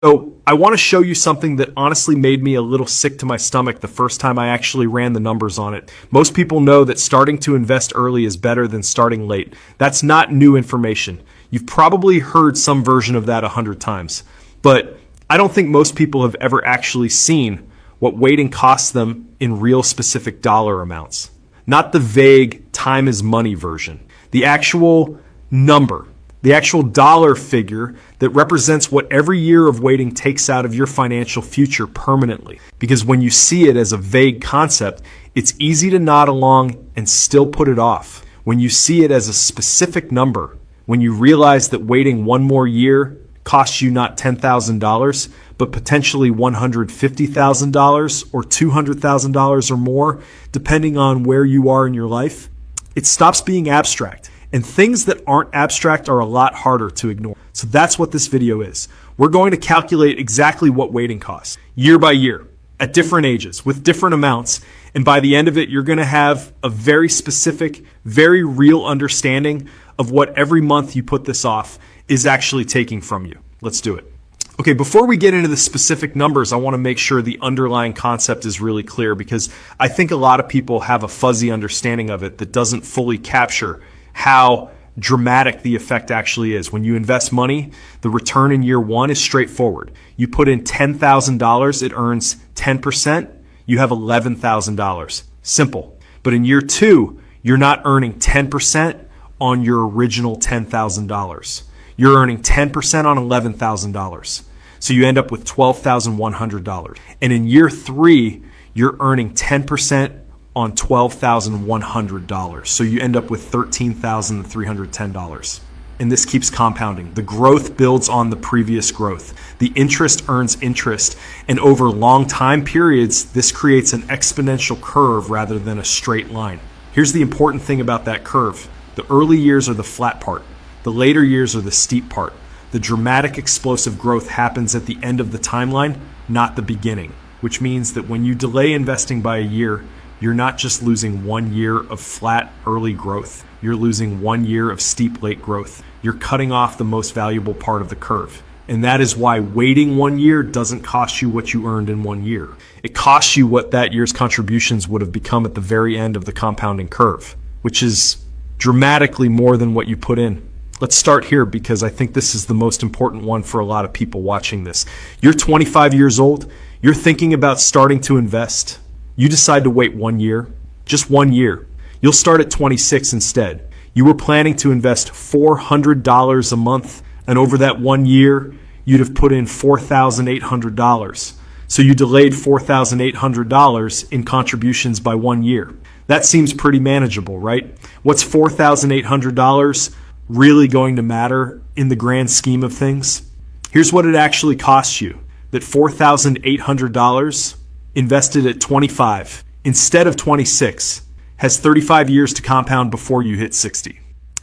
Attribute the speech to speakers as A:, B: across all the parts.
A: So I want to show you something that honestly made me a little sick to my stomach the first time I actually ran the numbers on it. Most people know that starting to invest early is better than starting late. That's not new information. You've probably heard some version of that 100 times. But I don't think most people have ever actually seen what waiting costs them in real specific dollar amounts. Not the vague time is money version. The actual number. The actual dollar figure that represents what every year of waiting takes out of your financial future permanently. Because when you see it as a vague concept, it's easy to nod along and still put it off. When you see it as a specific number, when you realize that waiting one more year costs you not $10,000, but potentially $150,000 or $200,000 or more, depending on where you are in your life, it stops being abstract. And things that aren't abstract are a lot harder to ignore. So that's what this video is. We're going to calculate exactly what waiting costs, year by year, at different ages, with different amounts. And by the end of it, you're going to have a very specific, very real understanding of what every month you put this off is actually taking from you. Let's do it. Okay, before we get into the specific numbers, I want to make sure the underlying concept is really clear, because I think a lot of people have a fuzzy understanding of it that doesn't fully capture how dramatic the effect actually is. When you invest money, the return in year one is straightforward. You put in $10,000, it earns 10%, you have $11,000. Simple. But in year two, you're not earning 10% on your original $10,000. You're earning 10% on $11,000. So you end up with $12,100. And in year three, you're earning 10% on $12,100. So you end up with $13,310. And this keeps compounding. The growth builds on the previous growth. The interest earns interest. And over long time periods, this creates an exponential curve rather than a straight line. Here's the important thing about that curve. The early years are the flat part. The later years are the steep part. The dramatic explosive growth happens at the end of the timeline, not the beginning, which means that when you delay investing by a year, you're not just losing 1 year of flat early growth. You're losing 1 year of steep late growth. You're cutting off the most valuable part of the curve. And that is why waiting 1 year doesn't cost you what you earned in 1 year. It costs you what that year's contributions would have become at the very end of the compounding curve, which is dramatically more than what you put in. Let's start here, because I think this is the most important one for a lot of people watching this. You're 25 years old. You're thinking about starting to invest. You decide to wait 1 year, just 1 year. You'll start at 26 instead. You were planning to invest $400 a month, and over that 1 year, you'd have put in $4,800. So you delayed $4,800 in contributions by 1 year. That seems pretty manageable, right? What's $4,800 really going to matter in the grand scheme of things? Here's what it actually costs you. That $4,800 invested at 25 instead of 26 has 35 years to compound before you hit 60.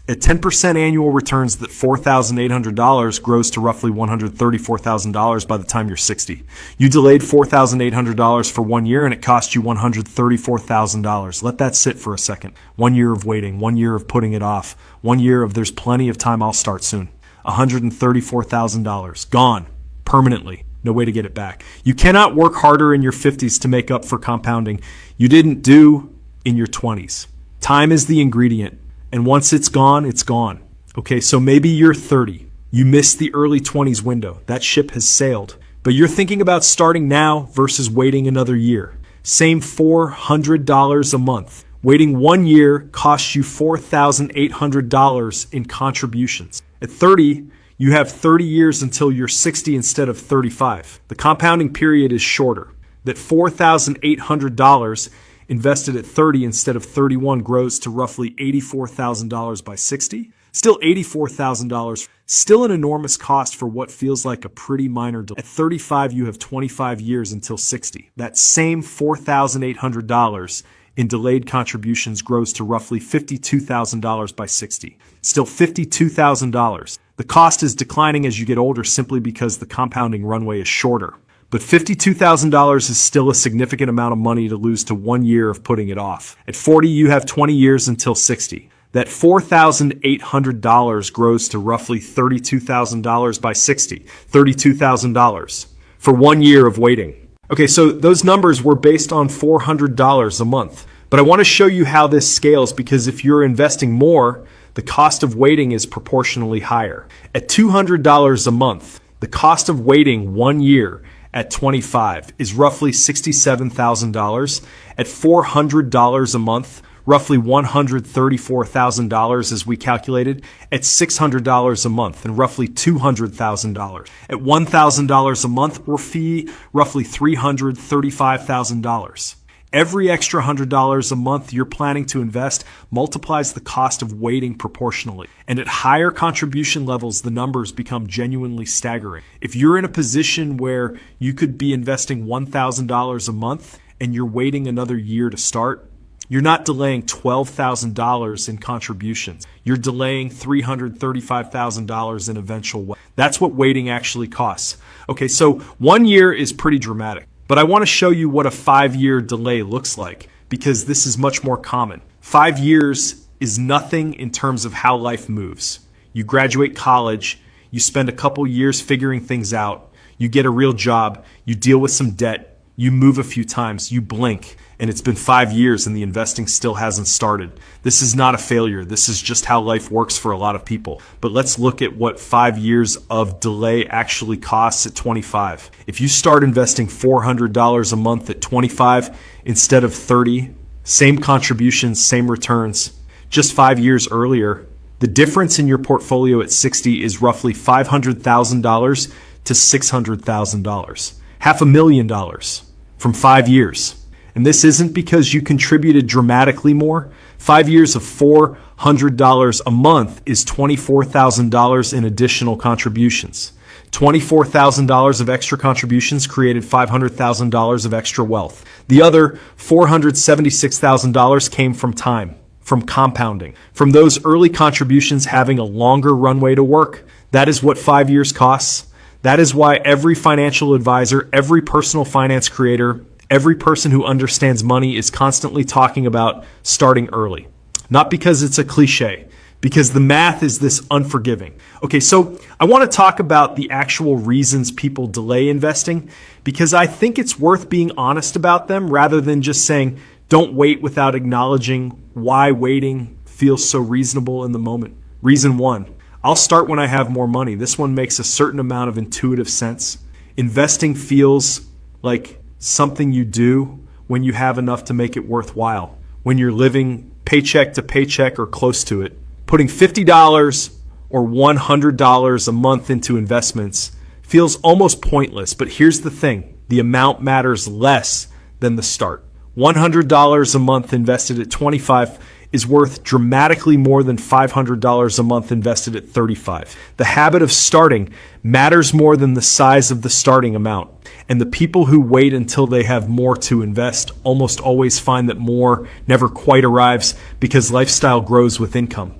A: At 10% annual returns, that $4,800 grows to roughly $134,000 by the time you're 60. You delayed $4,800 for 1 year and it cost you $134,000. Let that sit for a second. 1 year of waiting, 1 year of putting it off, 1 year of there's plenty of time, I'll start soon. $134,000 gone permanently. No way to get it back. You cannot work harder in your 50s to make up for compounding you didn't do in your 20s. Time is the ingredient. And once it's gone, it's gone. Okay, so maybe you're 30. You missed the early 20s window. That ship has sailed. But you're thinking about starting now versus waiting another year. Same $400 a month. Waiting 1 year costs you $4,800 in contributions. At 30, you have 30 years until you're 60 instead of 35. The compounding period is shorter. That $4,800 invested at 30 instead of 31 grows to roughly $84,000 by 60. Still $84,000. Still an enormous cost for what feels like a pretty minor delay. At 35, you have 25 years until 60. That same $4,800 in delayed contributions grows to roughly $52,000 by 60. Still $52,000. The cost is declining as you get older simply because the compounding runway is shorter. But $52,000 is still a significant amount of money to lose to 1 year of putting it off. At 40, you have 20 years until 60. that $4,800 grows to roughly $32,000 by 60, $32,000 for 1 year of waiting. Okay, so those numbers were based on $400 a month. But I want to show you how this scales, because if you're investing more, the cost of waiting is proportionally higher. At $200 a month, the cost of waiting 1 year at 25 is roughly $67,000. At $400 a month, roughly $134,000 as we calculated. At $600 a month, and roughly $200,000. At $1,000 a month, roughly $335,000. Every extra $100 a month you're planning to invest multiplies the cost of waiting proportionally. And at higher contribution levels, the numbers become genuinely staggering. If you're in a position where you could be investing $1,000 a month and you're waiting another year to start, you're not delaying $12,000 in contributions. You're delaying $335,000 in eventual wealth. That's what waiting actually costs. Okay, so 1 year is pretty dramatic. But I want to show you what a 5-year delay looks like, because this is much more common. 5 years is nothing in terms of how life moves. You graduate college, you spend a couple years figuring things out, you get a real job, you deal with some debt, you move a few times, you blink, and it's been 5 years and the investing still hasn't started. This is not a failure. This is just how life works for a lot of people. But let's look at what 5 years of delay actually costs at 25. If you start investing $400 a month at 25 instead of 30, same contributions, same returns, just 5 years earlier, the difference in your portfolio at 60 is roughly $500,000 to $600,000. $500,000 from 5 years. And this isn't because you contributed dramatically more. 5 years of $400 a month is $24,000 in additional contributions. $24,000 of extra contributions created $500,000 of extra wealth. The other $476,000 came from time, from compounding, from those early contributions having a longer runway to work. That is what 5 years costs. That is why every financial advisor, every personal finance creator, every person who understands money is constantly talking about starting early. Not because it's a cliche, because the math is this unforgiving. Okay, so I want to talk about the actual reasons people delay investing, because I think it's worth being honest about them rather than just saying, don't wait, without acknowledging why waiting feels so reasonable in the moment. Reason 1, I'll start when I have more money. This one makes a certain amount of intuitive sense. Investing feels like something you do when you have enough to make it worthwhile, when you're living paycheck to paycheck or close to it. Putting $50 or $100 a month into investments feels almost pointless, but here's the thing, the amount matters less than the start. $100 a month invested at 25 is worth dramatically more than $500 a month invested at 35. The habit of starting matters more than the size of the starting amount. And the people who wait until they have more to invest almost always find that more never quite arrives, because lifestyle grows with income.